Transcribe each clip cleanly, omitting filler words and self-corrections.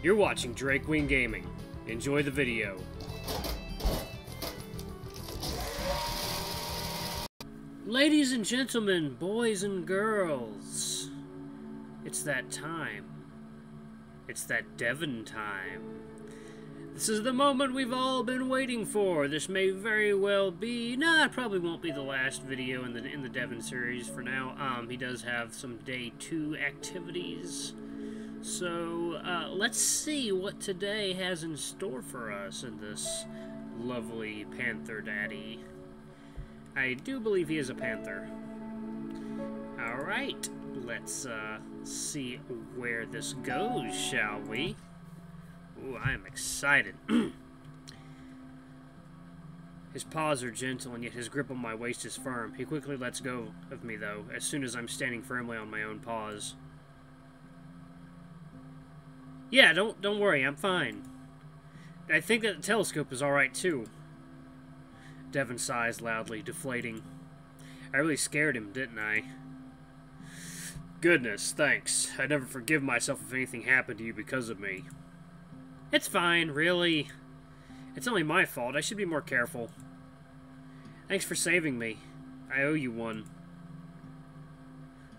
You're watching Drake Wing Gaming. Enjoy the video. Ladies and gentlemen, boys and girls, it's that time. It's that Devon time. This is the moment we've all been waiting for. This may very well be... Nah, it probably won't be the last video in the Devon series for now. He does have some Day 2 activities. So, let's see what today has in store for us in this lovely Panther Daddy. I do believe he is a panther. Alright, let's see where this goes, shall we? Ooh, I am excited. His paws are gentle, and yet his grip on my waist is firm. He quickly lets go of me, though, as soon as I'm standing firmly on my own paws. Yeah, don't worry, I'm fine. I think that the telescope is alright, too. Devon sighs loudly, deflating. I really scared him, didn't I? Goodness, thanks. I'd never forgive myself if anything happened to you because of me. It's fine, really. It's only my fault. I should be more careful. Thanks for saving me. I owe you one.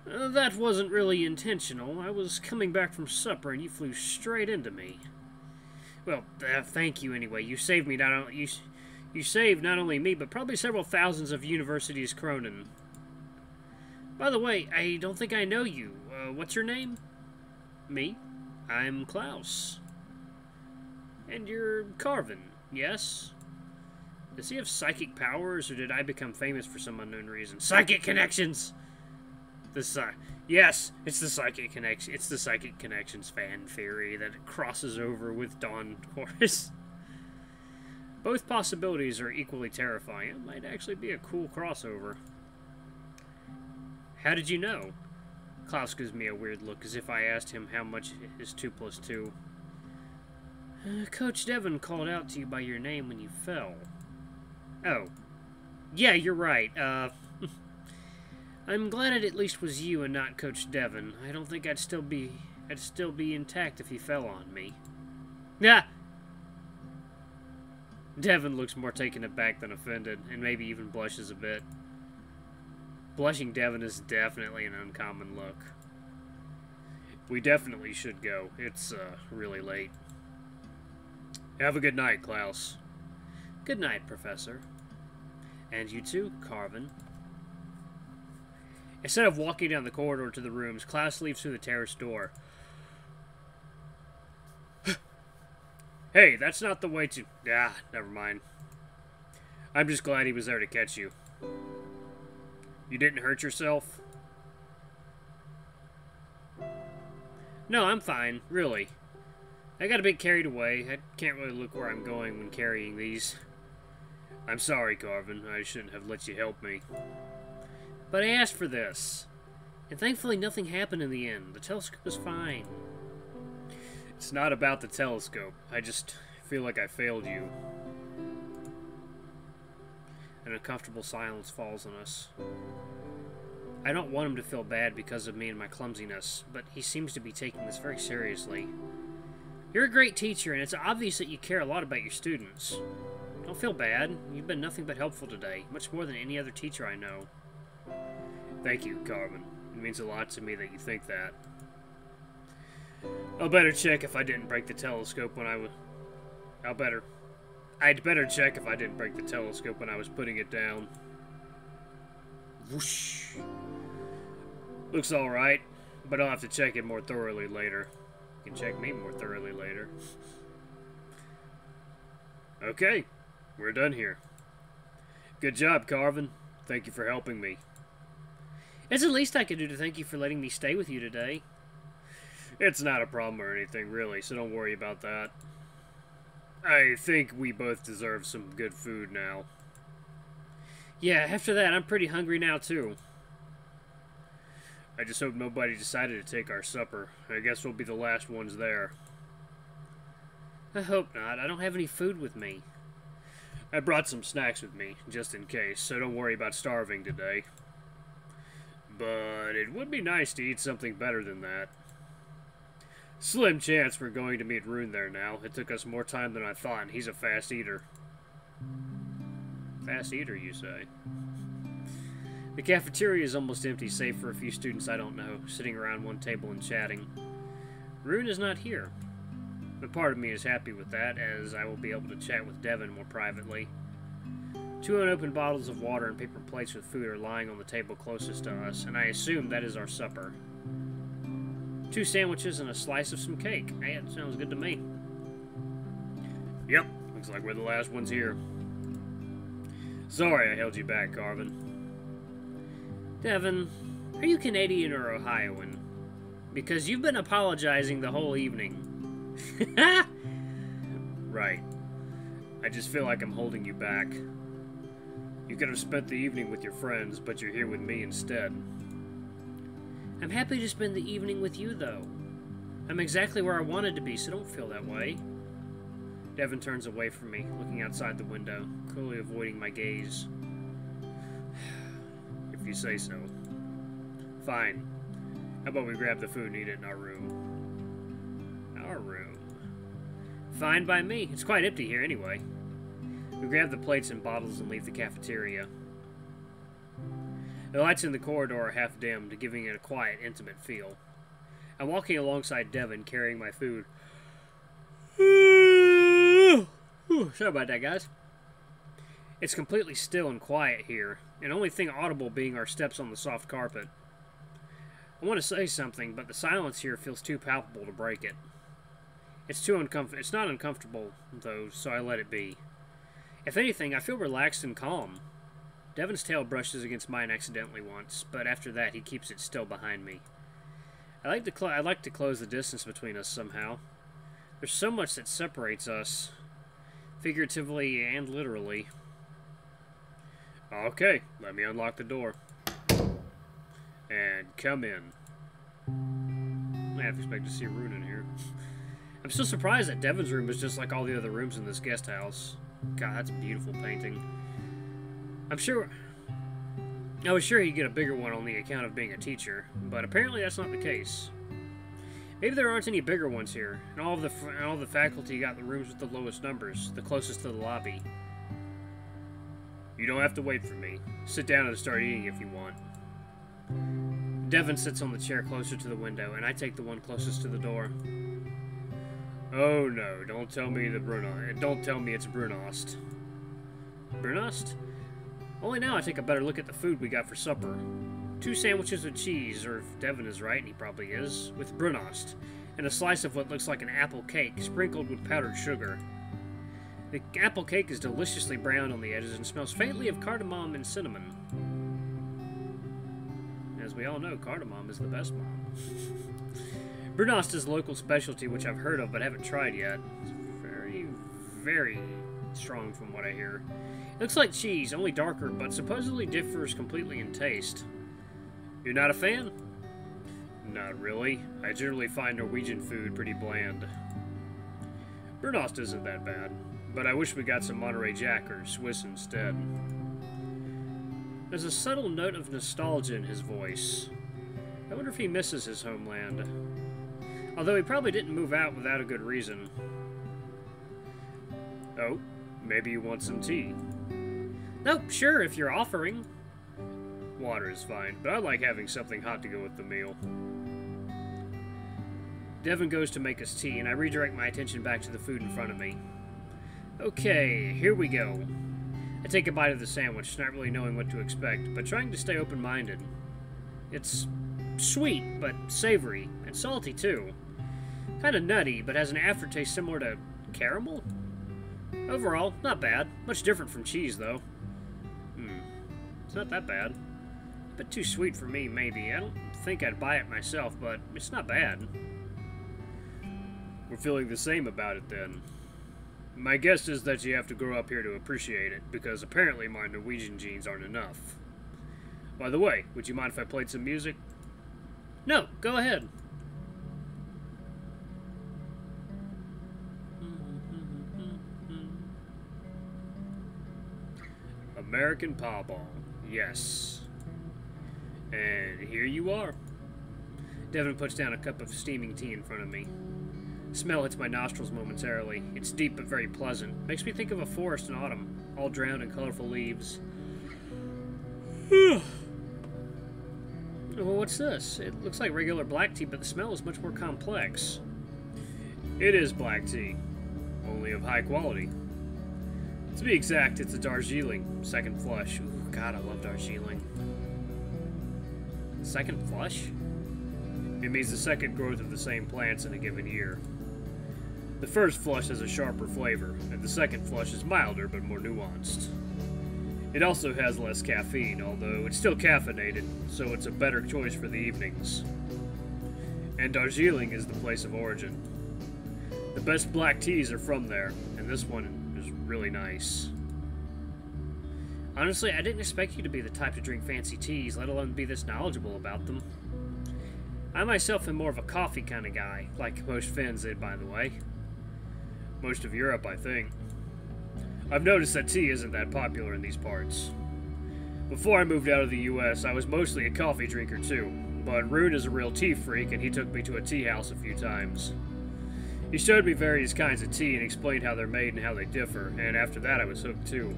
That wasn't really intentional. I was coming back from supper and you flew straight into me. Well, thank you anyway. You saved me not only... You saved not only me, but probably several thousands of University's Cronin. By the way, I don't think I know you. What's your name? Me? I'm Klaus. And you're Carvin, yes? Does he have psychic powers, or did I become famous for some unknown reason? Psychic connections! Yes, it's the psychic connection. It's the psychic connections fan theory that it crosses over with Dawn Chorus. Both possibilities are equally terrifying. It might actually be a cool crossover. How did you know? Klaus gives me a weird look, as if I asked him how much is 2 plus 2. Coach Devon called out to you by your name when you fell. Oh. Yeah, you're right. I'm glad it at least was you and not Coach Devon. I don't think I'd still be intact if he fell on me. Yeah. Devon looks more taken aback than offended, and maybe even blushes a bit. Blushing Devon is definitely an uncommon look. We definitely should go. It's, really late. Have a good night, Klaus. Good night, Professor. And you too, Carvin. Instead of walking down the corridor to the rooms, Klaus leaves through the terrace door. Hey, that's not the way to... Ah, never mind. I'm just glad he was there to catch you. You didn't hurt yourself? No, I'm fine, really. I got a bit carried away. I can't really look where I'm going when carrying these. I'm sorry, Carvin. I shouldn't have let you help me. But I asked for this. And thankfully nothing happened in the end. The telescope is fine. It's not about the telescope. I just feel like I failed you. An uncomfortable silence falls on us. I don't want him to feel bad because of me and my clumsiness, but he seems to be taking this very seriously. You're a great teacher, and it's obvious that you care a lot about your students. Don't feel bad. You've been nothing but helpful today, much more than any other teacher I know. Thank you, Carvin. It means a lot to me that you think that. I'd better check if I didn't break the telescope when I was... I'd better check if I didn't break the telescope when I was putting it down. Whoosh. Looks alright, but I'll have to check it more thoroughly later. You can check me more thoroughly later. Okay, we're done here. Good job, Carvin. Thank you for helping me. It's the least I could do to thank you for letting me stay with you today. It's not a problem or anything, really, so don't worry about that. I think we both deserve some good food now. Yeah, after that, I'm pretty hungry now, too. I just hope nobody decided to take our supper. I guess we'll be the last ones there. I hope not. I don't have any food with me. I brought some snacks with me, just in case, so don't worry about starving today. But it would be nice to eat something better than that. Slim chance we're going to meet Rune there now. It took us more time than I thought, and he's a fast eater. Fast eater, you say? The cafeteria is almost empty, save for a few students I don't know, sitting around one table and chatting. Rune is not here. But part of me is happy with that, as I will be able to chat with Devon more privately. 2 unopened bottles of water and paper plates with food are lying on the table closest to us, and I assume that is our supper. 2 sandwiches and a slice of some cake. Hey, that sounds good to me. Yep, looks like we're the last ones here. Sorry I held you back, Garvin. Devon, are you Canadian or Ohioan? Because you've been apologizing the whole evening. Right. I just feel like I'm holding you back. You could have spent the evening with your friends, but you're here with me instead. I'm happy to spend the evening with you, though. I'm exactly where I wanted to be, so don't feel that way. Devon turns away from me, looking outside the window, clearly avoiding my gaze. If you say so. Fine. How about we grab the food and eat it in our room? Our room. Fine by me. It's quite empty here anyway. We grab the plates and bottles and leave the cafeteria. The lights in the corridor are half dimmed, giving it a quiet, intimate feel. I'm walking alongside Devon, carrying my food. Sorry about that, guys. It's completely still and quiet here, and only thing audible being our steps on the soft carpet. I want to say something, but the silence here feels too palpable to break it. It's not uncomfortable, though, so I let it be. If anything, I feel relaxed and calm. Devon's tail brushes against mine accidentally once, but after that he keeps it still behind me. I'd like to close the distance between us somehow. There's so much that separates us, figuratively and literally. Okay, let me unlock the door. And come in. I have to expect to see Rune in here. I'm still surprised that Devon's room is just like all the other rooms in this guest house. God, that's a beautiful painting. I was sure he'd get a bigger one on the account of being a teacher, but apparently that's not the case. Maybe there aren't any bigger ones here, and all the faculty got the rooms with the lowest numbers, the closest to the lobby. You don't have to wait for me. Sit down and start eating if you want. Devon sits on the chair closer to the window, and I take the one closest to the door. Oh no, don't tell me it's Brunost. Brunost? Only now I take a better look at the food we got for supper. 2 sandwiches with cheese, or if Devon is right, and he probably is, with Brunost, and a slice of what looks like an apple cake, sprinkled with powdered sugar. The apple cake is deliciously brown on the edges and smells faintly of cardamom and cinnamon. As we all know, cardamom is the best mom. Brunost is a local specialty which I've heard of but haven't tried yet. It's very, very strong from what I hear. It looks like cheese, only darker, but supposedly differs completely in taste. You're not a fan? Not really. I generally find Norwegian food pretty bland. Brunost isn't that bad, but I wish we got some Monterey Jack or Swiss instead. There's a subtle note of nostalgia in his voice. I wonder if he misses his homeland. Although he probably didn't move out without a good reason. Oh, maybe you want some tea? Nope, sure, if you're offering. Water is fine, but I like having something hot to go with the meal. Devon goes to make us tea, and I redirect my attention back to the food in front of me. Okay, here we go. I take a bite of the sandwich, not really knowing what to expect, but trying to stay open-minded. It's sweet, but savory, and salty too. Kinda nutty, but has an aftertaste similar to caramel? Overall, not bad. Much different from cheese, though. It's not that bad. A bit too sweet for me, maybe. I don't think I'd buy it myself, but it's not bad. We're feeling the same about it, then. My guess is that you have to grow up here to appreciate it, because apparently my Norwegian genes aren't enough. By the way, would you mind if I played some music? No, go ahead. American Pawball. Yes. And here you are. Devon puts down a cup of steaming tea in front of me. Smell hits my nostrils momentarily. It's deep but very pleasant. Makes me think of a forest in autumn, all drowned in colorful leaves. Well, what's this? It looks like regular black tea, but the smell is much more complex. It is black tea, only of high quality. To be exact, it's a Darjeeling, second flush. Ooh, God, I love Darjeeling. Second flush? It means the second growth of the same plants in a given year. The first flush has a sharper flavor, and the second flush is milder but more nuanced. It also has less caffeine, although it's still caffeinated, so it's a better choice for the evenings. And Darjeeling is the place of origin. The best black teas are from there, and this one is really nice. Honestly, I didn't expect you to be the type to drink fancy teas, let alone be this knowledgeable about them. I myself am more of a coffee kind of guy, like most Finns did, by the way. Most of Europe, I think. I've noticed that tea isn't that popular in these parts. Before I moved out of the US, I was mostly a coffee drinker too, but Rune is a real tea freak and he took me to a tea house a few times. He showed me various kinds of tea and explained how they're made and how they differ, and after that I was hooked too.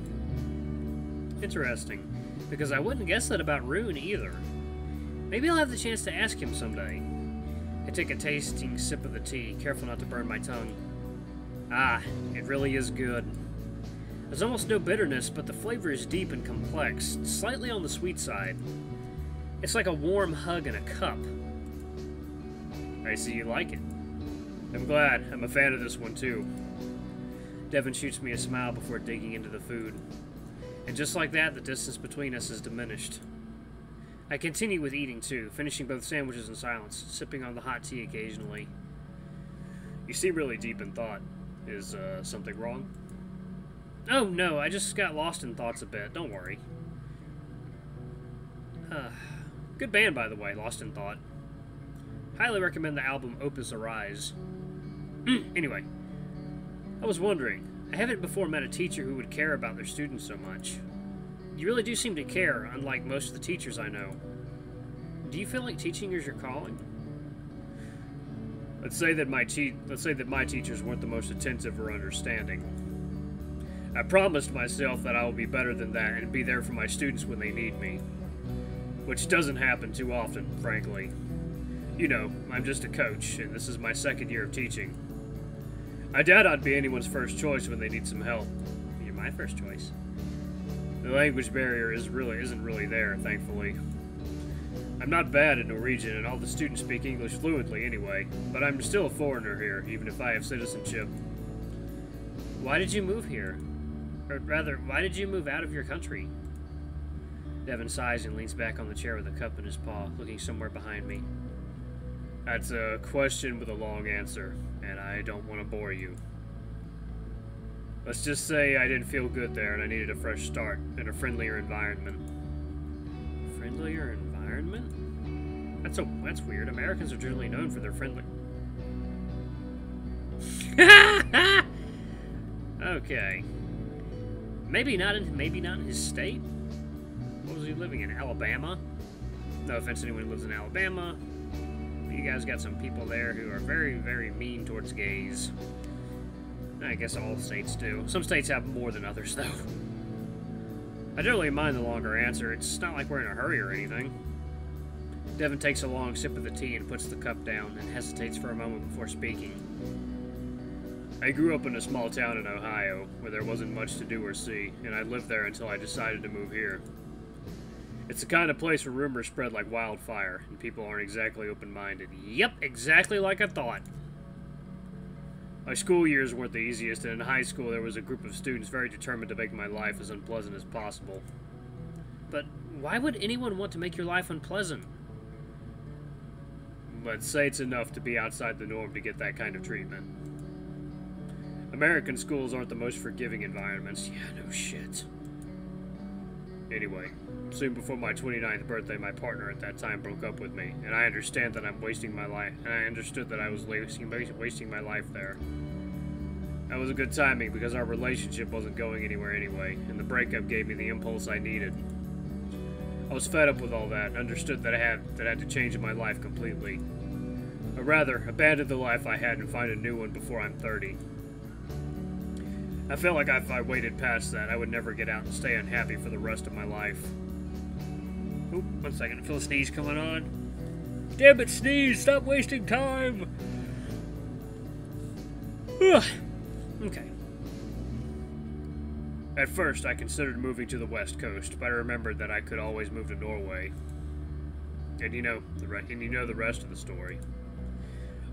Interesting, because I wouldn't guess that about Rune either. Maybe I'll have the chance to ask him someday. I take a tasting sip of the tea, careful not to burn my tongue. Ah, it really is good. There's almost no bitterness, but the flavor is deep and complex, slightly on the sweet side. It's like a warm hug in a cup. I see you like it. I'm glad. I'm a fan of this one too. Devon shoots me a smile before digging into the food. And just like that, the distance between us is diminished. I continue with eating too, finishing both sandwiches in silence, sipping on the hot tea occasionally. You seem really deep in thought. Is something wrong? Oh, no, I just got lost in thoughts a bit. Don't worry. Good band, by the way, Lost in Thought. Highly recommend the album Opus Arise. Anyway, I was wondering, I haven't before met a teacher who would care about their students so much. You really do seem to care, unlike most of the teachers I know. Do you feel like teaching is your calling? Let's say that my teachers weren't the most attentive or understanding. I promised myself that I will be better than that and be there for my students when they need me. Which doesn't happen too often, frankly. You know, I'm just a coach, and this is my second year of teaching. I doubt I'd be anyone's first choice when they need some help. You're my first choice. The language barrier isn't really there, thankfully. I'm not bad at Norwegian, and all the students speak English fluently anyway, but I'm still a foreigner here, even if I have citizenship. Why did you move here? Or rather, why did you move out of your country? Devon sighs and leans back on the chair with a cup in his paw, looking somewhere behind me. That's a question with a long answer, and I don't want to bore you. Let's just say I didn't feel good there and I needed a fresh start in a friendlier environment. Friendlier environment? That's weird. Americans are generally known for their friendly. Okay. Maybe not in his state. What was he living in? Alabama? No offense to anyone who lives in Alabama. You guys got some people there who are very, very mean towards gays. I guess all states do. Some states have more than others, though. I don't really mind the longer answer. It's not like we're in a hurry or anything. Devon takes a long sip of the tea and puts the cup down and hesitates for a moment before speaking. I grew up in a small town in Ohio where there wasn't much to do or see, and I lived there until I decided to move here. It's the kind of place where rumors spread like wildfire, and people aren't exactly open-minded. Yep, exactly like I thought. My school years weren't the easiest, and in high school there was a group of students very determined to make my life as unpleasant as possible. But why would anyone want to make your life unpleasant? Let's say it's enough to be outside the norm to get that kind of treatment. American schools aren't the most forgiving environments. Yeah, no shit. Anyway, soon before my 29th birthday, my partner at that time broke up with me, and I understand that I'm wasting my life, and I understood that I was wasting my life there. That was a good timing because our relationship wasn't going anywhere anyway, and the breakup gave me the impulse I needed. I was fed up with all that and understood that I had to change my life completely. I Or rather, abandon the life I had and find a new one before I'm 30. I feel like if I waited past that, I would never get out and stay unhappy for the rest of my life. Oop, 1 second. I feel a sneeze coming on. Damn it, sneeze! Stop wasting time! Okay. At first, I considered moving to the West Coast, but I remembered that I could always move to Norway. And you know the rest of the story.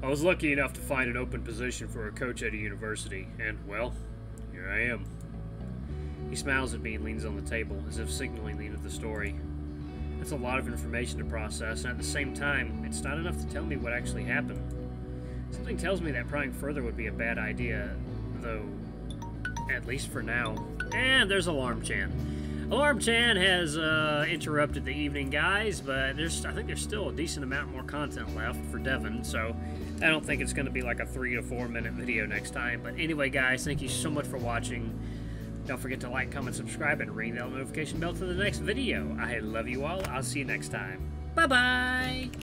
I was lucky enough to find an open position for a coach at a university, and, well, here I am. He smiles at me and leans on the table, as if signaling the end of the story. That's a lot of information to process, and at the same time, it's not enough to tell me what actually happened. Something tells me that prying further would be a bad idea, though, at least for now. And there's Alarm Chan. Alarm Chan has interrupted the evening, guys, but I think there's still a decent amount more content left for Devon, so I don't think it's going to be like a 3 to 4 minute video next time. But anyway, guys, thank you so much for watching. Don't forget to like, comment, subscribe, and ring that notification bell for the next video. I love you all. I'll see you next time. Bye-bye!